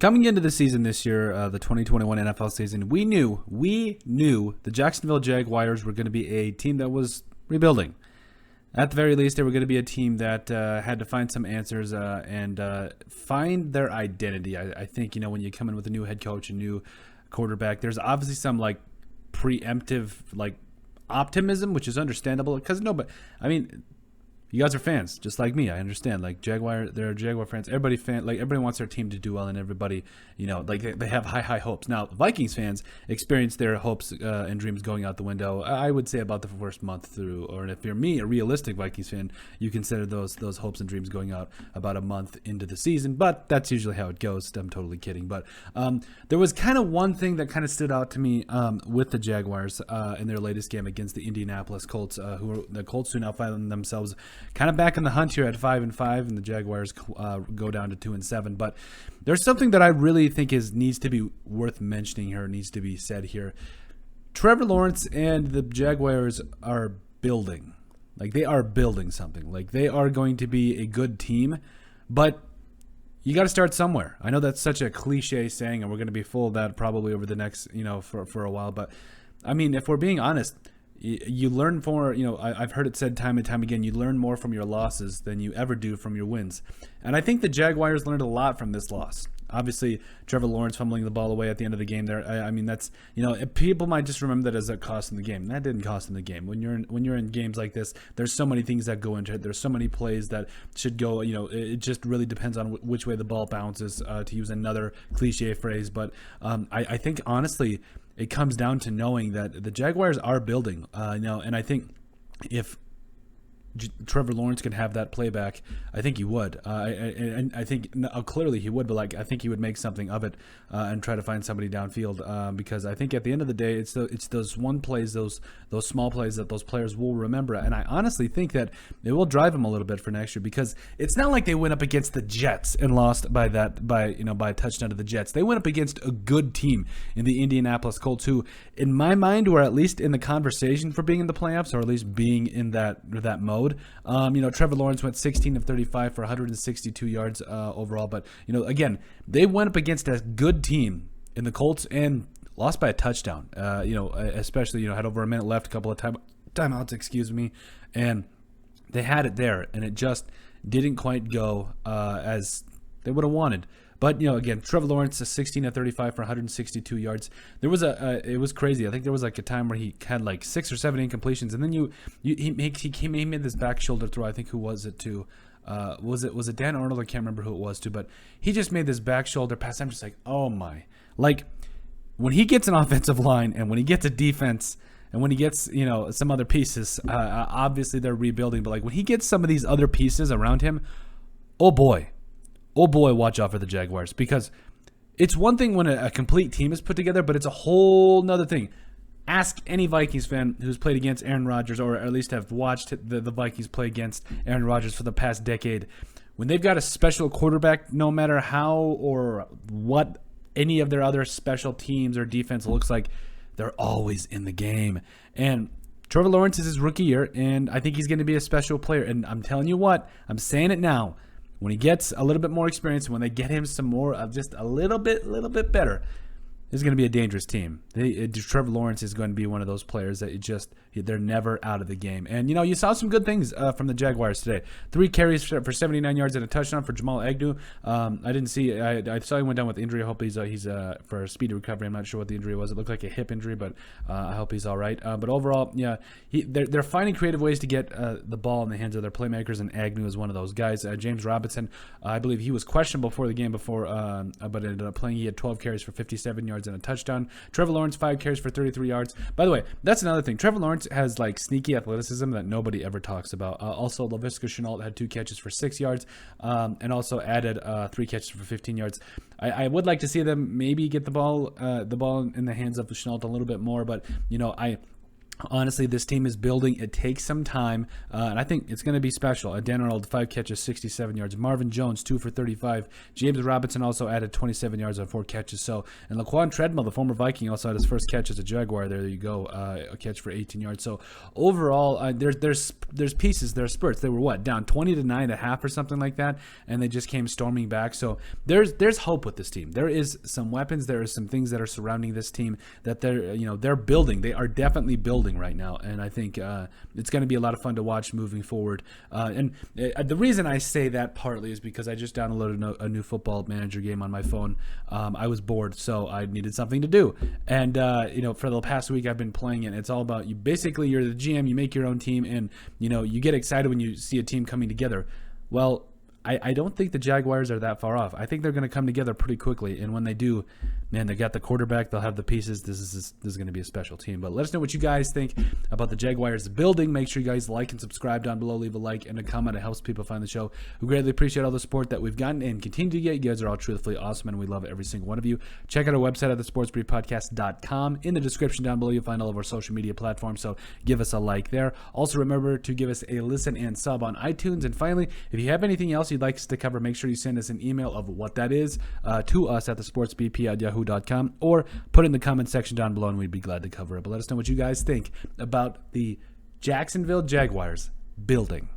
Coming into the season this year, the 2021 NFL season, we knew the Jacksonville Jaguars were going to be a team that was rebuilding. At the very least, they were going to be a team that had to find some answers and find their identity. I think, when you come in with a new head coach, a new quarterback, there's obviously some preemptive optimism, which is understandable because you guys are fans, just like me. I understand. They're Jaguar fans. Everybody wants their team to do well, and everybody, they have high hopes. Now, Vikings fans experience their hopes and dreams going out the window. I would say about the first month through, or if you're me, a realistic Vikings fan, you consider those hopes and dreams going out about a month into the season. But that's usually how it goes. I'm totally kidding. But there was kind of one thing that kind of stood out to me with the Jaguars in their latest game against the Indianapolis Colts, who now find themselves kind of back in the hunt here at 5-5, and the Jaguars go down to 2-7. But there's something that I really think needs to be worth mentioning here, needs to be said here. Trevor Lawrence and the Jaguars are building. They are building something. They are going to be a good team, but you got to start somewhere. I know that's such a cliche saying, and we're going to be full of that probably over the next, for a while. But if we're being honest, you learn more, I've heard it said time and time again, you learn more from your losses than you ever do from your wins. And I think the Jaguars learned a lot from this loss. Obviously, Trevor Lawrence fumbling the ball away at the end of the game there. That's, people might just remember that as a cost in the game. That didn't cost in the game. When you're in games like this, there's so many things that go into it. There's so many plays that should go, it just really depends on which way the ball bounces, to use another cliche phrase. But I think, honestly, it comes down to knowing that the Jaguars are building, and I think if Trevor Lawrence can have that playback, I think he would. And I think clearly he would, but I think he would make something of it and try to find somebody downfield, because I think at the end of the day, it's those one plays, those small plays that those players will remember. And I honestly think that it will drive them a little bit for next year, because it's not like they went up against the Jets and lost by a touchdown to the Jets. They went up against a good team in the Indianapolis Colts, who, in my mind, were at least in the conversation for being in the playoffs, or at least being in that mode. Trevor Lawrence went 16 of 35 for 162 yards overall. But, again, they went up against a good team in the Colts and lost by a touchdown. Especially, had over a minute left, a couple of timeouts, and they had it there, and it just didn't quite go as they would have wanted. But, again, Trevor Lawrence is 16 of 35 for 162 yards. There was it was crazy. I think there was a time where he had 6 or 7 incompletions, and then he made this back shoulder throw. I think, who was it to? Was it Dan Arnold? I can't remember who it was to, but he just made this back shoulder pass. I'm just like, oh my! When he gets an offensive line, and when he gets a defense, and when he gets some other pieces, obviously they're rebuilding. But when he gets some of these other pieces around him, oh boy, watch out for the Jaguars, because it's one thing when a complete team is put together, but it's a whole nother thing. Ask any Vikings fan who's played against Aaron Rodgers, or at least have watched the Vikings play against Aaron Rodgers for the past decade. When they've got a special quarterback, no matter how or what any of their other special teams or defense looks like, they're always in the game. And Trevor Lawrence is his rookie year, and I think he's going to be a special player. And I'm telling you what, I'm saying it now. When he gets a little bit more experience, when they get him some more of just a little bit better, this is going to be a dangerous team. Trevor Lawrence is going to be one of those players that they're never out of the game. And, you saw some good things from the Jaguars today. 3 carries for 79 yards and a touchdown for Jamal Agnew. I didn't see – I saw he went down with injury. I hope he's for a speedy recovery. I'm not sure what the injury was. It looked like a hip injury, but I hope he's all right. But overall, yeah, they're finding creative ways to get the ball in the hands of their playmakers, and Agnew is one of those guys. James Robinson, I believe he was questionable for the game but ended up playing. He had 12 carries for 57 yards and a touchdown. Trevor Lawrence, 5 carries for 33 yards. By the way, that's another thing. Trevor Lawrence has sneaky athleticism that nobody ever talks about. Also, Laviska Shenault had 2 catches for 6 yards, and also added 3 catches for 15 yards. I would like to see them maybe get the ball in the hands of Shenault a little bit more, but Honestly, this team is building. It takes some time, and I think it's going to be special. Dan Arnold, 5 catches, 67 yards. Marvin Jones, 2 for 35. James Robinson also added 27 yards on 4 catches. So, and Laquan Treadmill, the former Viking, also had his first catch as a Jaguar. There you go, a catch for 18 yards. So overall, there's pieces, there's spurts. They were down 20-9 at half or something like that, and they just came storming back. So there's hope with this team. There is some weapons. There are some things that are surrounding this team that they're building. They are definitely building right now, and I think it's going to be a lot of fun to watch moving forward. And the reason I say that partly is because I just downloaded a new Football Manager game on my phone. I was bored, so I needed something to do. And for the past week I've been playing it. It's all about you. Basically, you're the GM. You make your own team, and you get excited when you see a team coming together. Well, I don't think the Jaguars are that far off. I think they're going to come together pretty quickly, and when they do, man, they got the quarterback. They'll have the pieces. This is going to be a special team. But let us know what you guys think about the Jaguars building. Make sure you guys like and subscribe down below. Leave a like and a comment. It helps people find the show. We greatly appreciate all the support that we've gotten and continue to get. You guys are all truthfully awesome, and we love every single one of you. Check out our website at thesportsbriefpodcast.com. In the description down below, you'll find all of our social media platforms, so give us a like there. Also, remember to give us a listen and sub on iTunes. And finally, if you have anything else you'd like us to cover, make sure you send us an email of what that is to us at thesportsbp@yahoo.com, or put it in the comment section down below, and we'd be glad to cover it. But let us know what you guys think about the Jacksonville Jaguars building.